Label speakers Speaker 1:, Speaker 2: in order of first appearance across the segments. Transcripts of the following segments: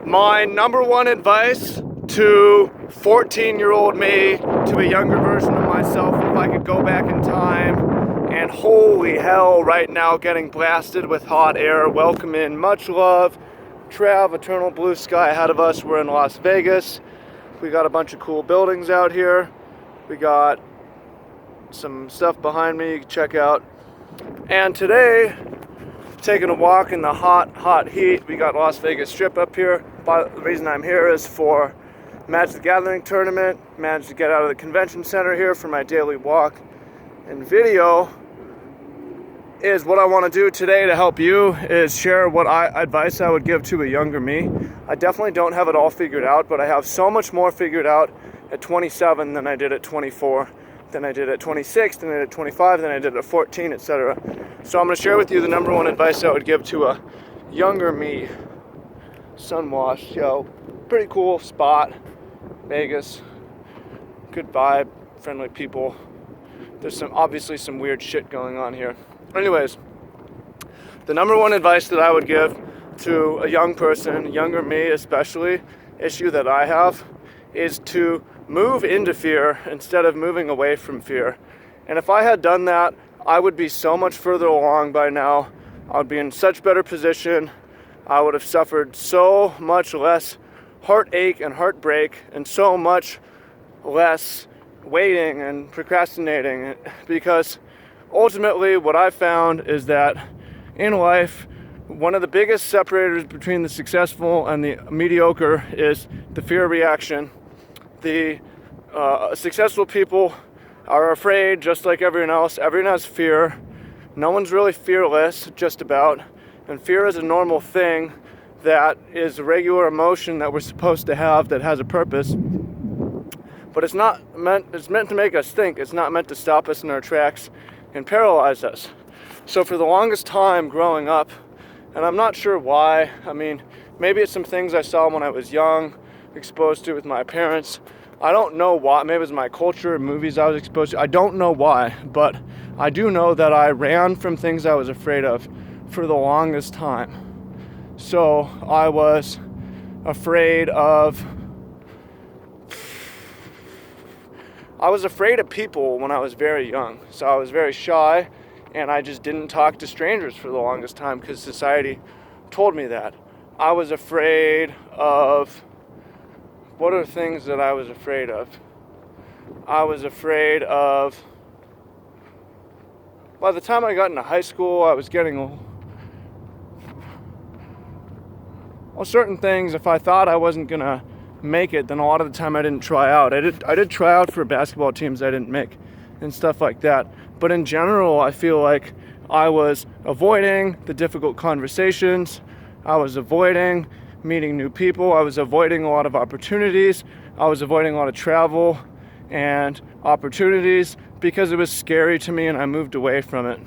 Speaker 1: My number one advice to 14-year-old me, to a younger version of myself, if I could go back in time, and holy hell, right now getting blasted with hot air. Welcome in, much love. Trav, eternal blue sky ahead of us. We're in Las Vegas. We got a bunch of cool buildings out here. We got some stuff behind me you can check out. And today, taking a walk in the hot heat. We got Las Vegas Strip up here. But the reason I'm here is for Magic the Gathering tournament. Managed to get out of the convention center here for my daily walk. And video is what I want to do today to help you, is share what advice I would give to a younger me. I definitely don't have it all figured out, but I have so much more figured out at 27 than I did at 24, than I did at 26, than I did at 25, than I did at 14, etc. So I'm going to share with you the number one advice I would give to a younger me. Sunwash, pretty cool spot. Vegas, good vibe, friendly people. There's obviously some weird shit going on here. Anyways, the number one advice that I would give to a young person, younger me especially, issue that I have, is to move into fear instead of moving away from fear. And if I had done that, I would be so much further along by now. I would be in such better position. I would have suffered so much less heartache and heartbreak and so much less waiting and procrastinating, because ultimately what I found is that in life, one of the biggest separators between the successful and the mediocre is the fear reaction. The successful people are afraid just like everyone else. Everyone has fear. No one's really fearless, just about. And fear is a normal thing that is a regular emotion that we're supposed to have that has a purpose. But it's meant to make us think. It's not meant to stop us in our tracks and paralyze us. So for the longest time growing up, and I'm not sure why, I mean, maybe it's some things I saw when I was young, exposed to with my parents. I don't know why. Maybe it was my culture, movies I was exposed to. I don't know why, but I do know that I ran from things I was afraid of for the longest time. So I was afraid of people when I was very young. So I was very shy, and I just didn't talk to strangers for the longest time because society told me that. I was afraid of... What are things that I was afraid of? I was afraid of... By the time I got into high school, I was getting... Well, certain things, if I thought I wasn't going to make it, then a lot of the time I didn't try out. I did try out for basketball teams I didn't make and stuff like that. But in general, I feel like I was avoiding the difficult conversations. I was avoiding meeting new people. I was avoiding a lot of opportunities. I was avoiding a lot of travel and opportunities because it was scary to me, and I moved away from it.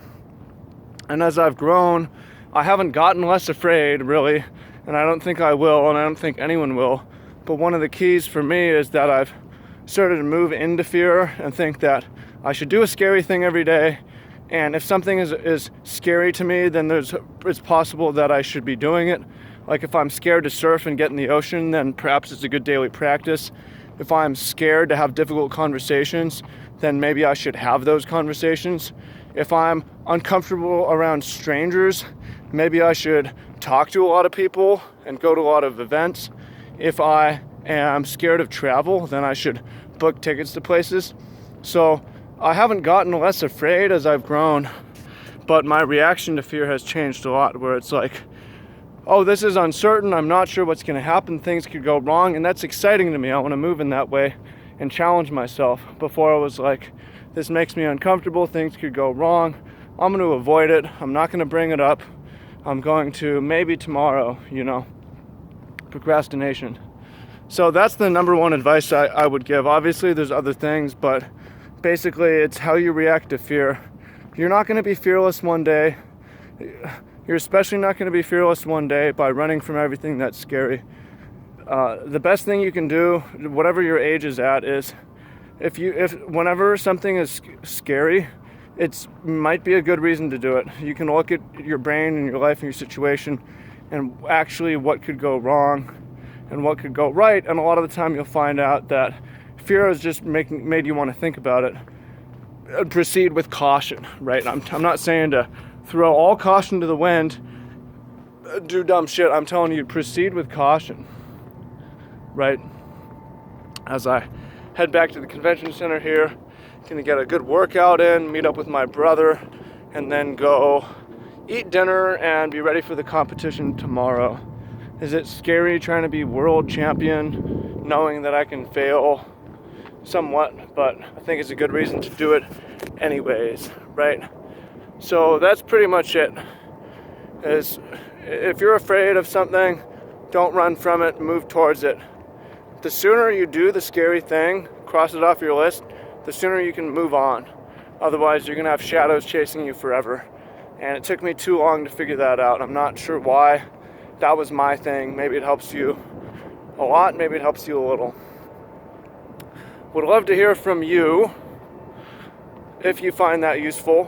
Speaker 1: And as I've grown, I haven't gotten less afraid, really, and I don't think I will, and I don't think anyone will. But one of the keys for me is that I've started to move into fear and think that I should do a scary thing every day. And if something is scary to me, then it's possible that I should be doing it. Like if I'm scared to surf and get in the ocean, then perhaps it's a good daily practice. If I'm scared to have difficult conversations, then maybe I should have those conversations. If I'm uncomfortable around strangers, maybe I should talk to a lot of people and go to a lot of events. If I am scared of travel, then I should book tickets to places. So I haven't gotten less afraid as I've grown, but my reaction to fear has changed a lot, where it's like, oh, this is uncertain, I'm not sure what's going to happen, things could go wrong, and that's exciting to me. I want to move in that way and challenge myself. Before I was like, this makes me uncomfortable, things could go wrong, I'm going to avoid it, I'm not going to bring it up, I'm going to maybe tomorrow, procrastination. So that's the number one advice I would give. Obviously there's other things, but basically it's how you react to fear. You're not going to be fearless one day. You're especially not going to be fearless one day by running from everything that's scary. The best thing you can do, whatever your age is at, is if whenever something is scary, it might be a good reason to do it. You can look at your brain and your life and your situation and actually what could go wrong and what could go right. And a lot of the time you'll find out that fear has just made you want to think about it. Proceed with caution, right? I'm not saying to throw all caution to the wind, do dumb shit. I'm telling you, proceed with caution, right? As I head back to the convention center here, gonna get a good workout in, meet up with my brother, and then go eat dinner and be ready for the competition tomorrow. Is it scary trying to be world champion, knowing that I can fail somewhat, but I think it's a good reason to do it anyways, right? So that's pretty much it. If you're afraid of something, don't run from it, move towards it. The sooner you do the scary thing, cross it off your list, the sooner you can move on. Otherwise, you're gonna have shadows chasing you forever. And it took me too long to figure that out. I'm not sure why. That was my thing. Maybe it helps you a lot, maybe it helps you a little. Would love to hear from you if you find that useful.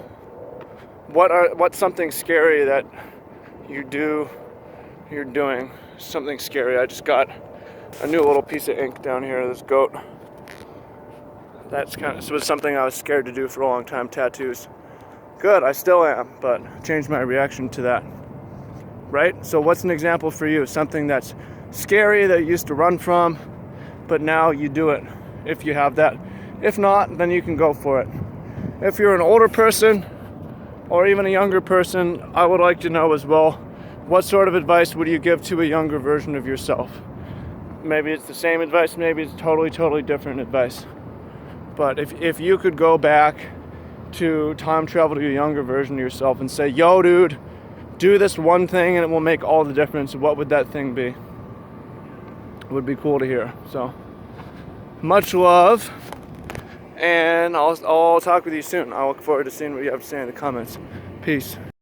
Speaker 1: What's something scary that you're doing? Something scary. I just got a new little piece of ink down here, this goat. This was something I was scared to do for a long time, tattoos. Good, I still am, but changed my reaction to that. Right? So what's an example for you? Something that's scary that you used to run from, but now you do it. If you have that. If not, then you can go for it. If you're an older person or even a younger person, I would like to know as well, what sort of advice would you give to a younger version of yourself? Maybe it's the same advice, maybe it's totally different advice. But if you could go back to time travel to your younger version of yourself and say, yo dude, do this one thing and it will make all the difference, what would that thing be? It would be cool to hear. So much love, and I'll talk with you soon. I look forward to seeing what you have to say in the comments. Peace.